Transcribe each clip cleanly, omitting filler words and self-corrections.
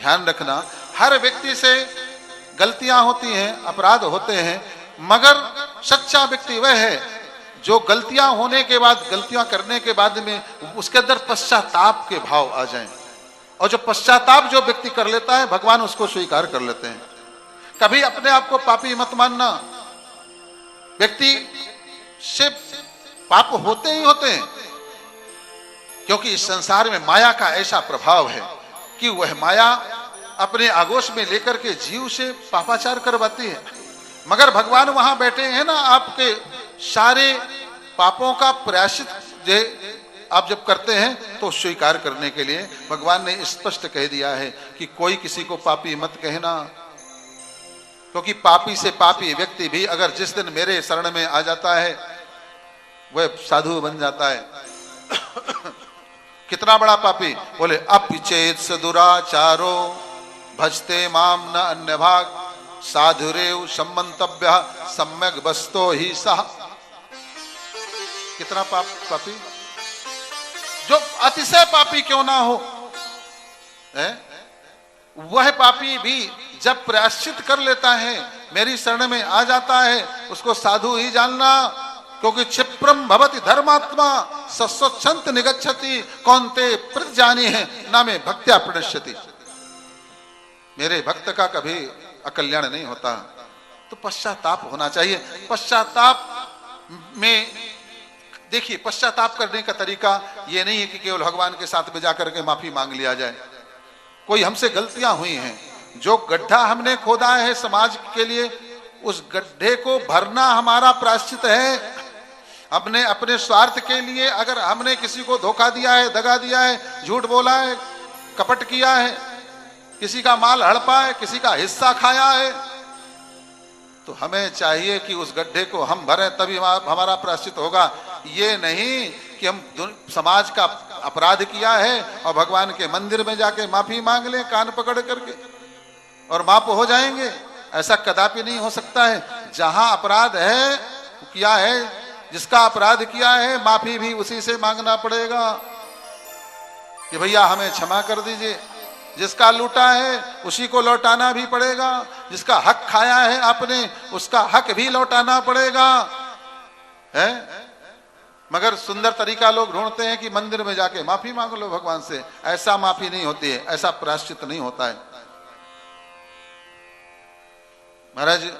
ध्यान रखना, हर व्यक्ति से गलतियां होती हैं, अपराध होते हैं, मगर सच्चा व्यक्ति वह है जो गलतियां होने के बाद, गलतियां करने के बाद में उसके अंदर पश्चाताप के भाव आ जाएं। और जो पश्चाताप जो व्यक्ति कर लेता है, भगवान उसको स्वीकार कर लेते हैं। कभी अपने आप को पापी मत मानना। व्यक्ति से पाप होते ही होते हैं, क्योंकि इस संसार में माया का ऐसा प्रभाव है कि वह माया अपने आगोश में लेकर के जीव से पापाचार करवाती है। मगर भगवान वहां बैठे हैं ना, आपके सारे पापों का प्रायश्चित आप जब करते हैं तो स्वीकार करने के लिए भगवान ने स्पष्ट कह दिया है कि कोई किसी को पापी मत कहना, क्योंकि पापी से पापी व्यक्ति भी अगर जिस दिन मेरे शरण में आ जाता है वह साधु बन जाता है। कितना बड़ा पापी, बोले अपिचेत सदुराचारो भजते माम न अन्य भाग साधुरेव सम्मंतव्य सम्यक बस्तो ही सह। कितना पापी, जो अतिशय पापी क्यों ना हो, वह पापी भी जब प्रायश्चित कर लेता है, मेरी शरण में आ जाता है, उसको साधु ही जानना। क्योंकि क्षिप्रम भवति धर्मात्मा सस्वच्छंत निगच्छति कौन्ते प्रत जानी है नामे भक्त्या प्रणश्यति। मेरे भक्त का कभी अकल्याण नहीं होता। तो पश्चाताप होना चाहिए। पश्चाताप में देखिए, पश्चाताप करने का तरीका ये नहीं है कि केवल भगवान के साथ में जाकर के माफी मांग लिया जाए। कोई हमसे गलतियां हुई हैं, जो गड्ढा हमने खोदा है समाज के लिए, उस गड्ढे को भरना हमारा प्रायश्चित है। अपने अपने स्वार्थ के लिए अगर हमने किसी को धोखा दिया है, दगा दिया है, झूठ बोला है, कपट किया है, किसी का माल हड़पा है, किसी का हिस्सा खाया है, तो हमें चाहिए कि उस गड्ढे को हम भरें, तभी हमारा प्रायश्चित होगा। ये नहीं कि हम समाज का अपराध किया है और भगवान के मंदिर में जाके माफी मांग लें कान पकड़ करके और माफ हो जाएंगे। ऐसा कदापि नहीं हो सकता है। जहां अपराध है किया है, जिसका अपराध किया है, माफी भी उसी से मांगना पड़ेगा कि भैया हमें क्षमा कर दीजिए। जिसका लूटा है उसी को लौटाना भी पड़ेगा। जिसका हक खाया है आपने, उसका हक भी लौटाना पड़ेगा, है? मगर सुंदर तरीका लोग ढूंढते हैं कि मंदिर में जाके माफी मांग लो भगवान से। ऐसा माफी नहीं होती है, ऐसा प्रायश्चित नहीं होता है। महाराज,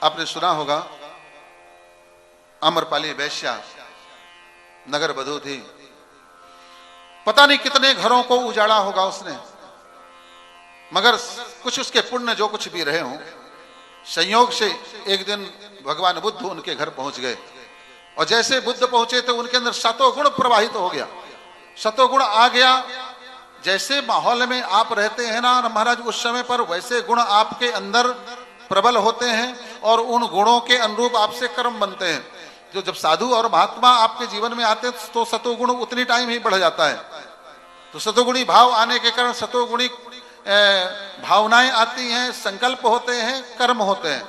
आपने सुना होगा, आम्रपाली वैश्या नगर बधू थी, पता नहीं कितने घरों को उजाड़ा होगा उसने, मगर कुछ उसके पुण्य जो कुछ भी रहे हों, संयोग से एक दिन भगवान बुद्ध उनके घर पहुंच गए। और जैसे बुद्ध पहुंचे तो उनके अंदर सतोगुण प्रवाहित हो गया, सतोगुण आ गया। जैसे माहौल में आप रहते हैं ना महाराज, उस समय पर वैसे गुण आपके अंदर प्रबल होते हैं और उन गुणों के अनुरूप आपसे कर्म बनते हैं। जो जब साधु और महात्मा आपके जीवन में आते हैं तो सतोगुण उतनी टाइम ही बढ़ जाता है। तो सतोगुणी भाव आने के कारण सतोगुणी भावनाएं आती हैं, संकल्प होते हैं, कर्म होते हैं।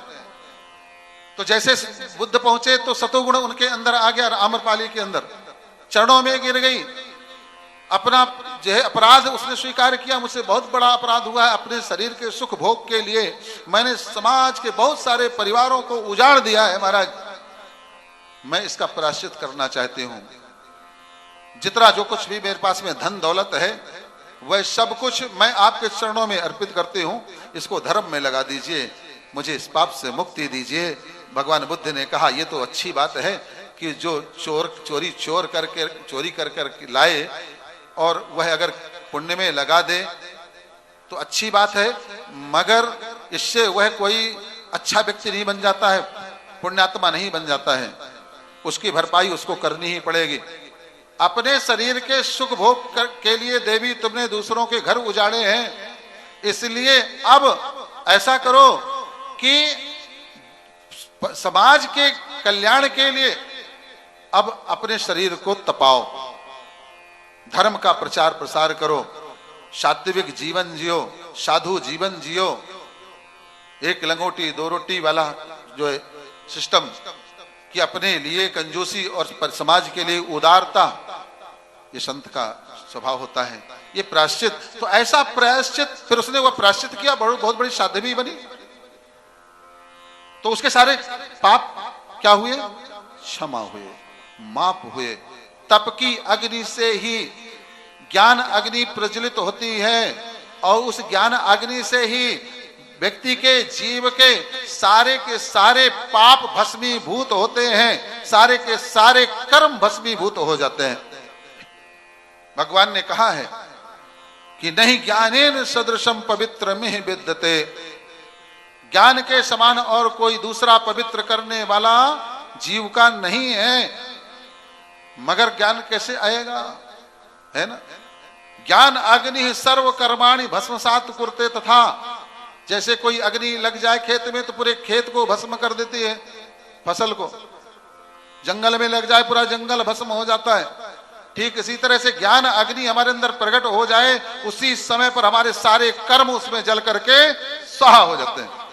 तो जैसे बुद्ध पहुंचे तो सतोगुण उनके अंदर आ गया, आम्रपाली के अंदर चरणों में गिर गई। अपना जो है अपराध उसने स्वीकार किया, मुझसे बहुत बड़ा अपराध हुआ है, अपने शरीर के सुख भोग के लिए मैंने समाज के बहुत सारे परिवारों को उजाड़ दिया है महाराज, मैं इसका प्रायश्चित करना चाहती हूं। जितना जो कुछ भी मेरे पास में धन दौलत है वह सब कुछ मैं आपके चरणों में अर्पित करती हूं, इसको धर्म में लगा दीजिए, मुझे इस पाप से मुक्ति दीजिए। भगवान बुद्ध ने कहा ये तो अच्छी बात है कि जो चोरी कर कर लाए और वह अगर पुण्य में लगा दे तो अच्छी बात है, मगर इससे वह कोई अच्छा व्यक्ति नहीं बन जाता है, पुण्यात्मा नहीं बन जाता है। उसकी भरपाई उसको करनी ही पड़ेगी। अपने शरीर के सुख भोग के लिए देवी तुमने दूसरों के घर उजाड़े हैं, इसलिए अब ऐसा करो कि समाज के कल्याण के लिए अब अपने शरीर को तपाओ, धर्म का प्रचार प्रसार करो, सात्विक जीवन जियो, साधु जीवन जियो। एक लंगोटी दो रोटी वाला जो है सिस्टम कि अपने लिए कंजूसी और समाज के लिए उदारता, ये संत का स्वभाव होता है। ये प्रायश्चित। तो ऐसा प्रायश्चित, फिर उसने वो प्रायश्चित किया, बहुत बड़ी साध्वी बनी, तो उसके सारे पाप क्या हुए? क्षमा हुए, माफ हुए। तप की अग्नि से ही ज्ञान अग्नि प्रज्वलित होती है और उस ज्ञान अग्नि से ही व्यक्ति के जीव के सारे पाप भस्मीभूत होते हैं, सारे के सारे कर्म भस्मीभूत हो जाते हैं। भगवान ने कहा है कि नहीं ज्ञानेन सदृशम पवित्र मिह विद्यते, ज्ञान के समान और कोई दूसरा पवित्र करने वाला जीव का नहीं है। मगर ज्ञान कैसे आएगा, है ना? ज्ञान अग्नि सर्व कर्माणि भस्मसात कुरते, तथा जैसे कोई अग्नि लग जाए खेत में तो पूरे खेत को भस्म कर देती है, फसल को। जंगल में लग जाए पूरा जंगल भस्म हो जाता है। ठीक इसी तरह से ज्ञान अग्नि हमारे अंदर प्रकट हो जाए, उसी समय पर हमारे सारे कर्म उसमें जल करके स्वाहा हो जाते हैं।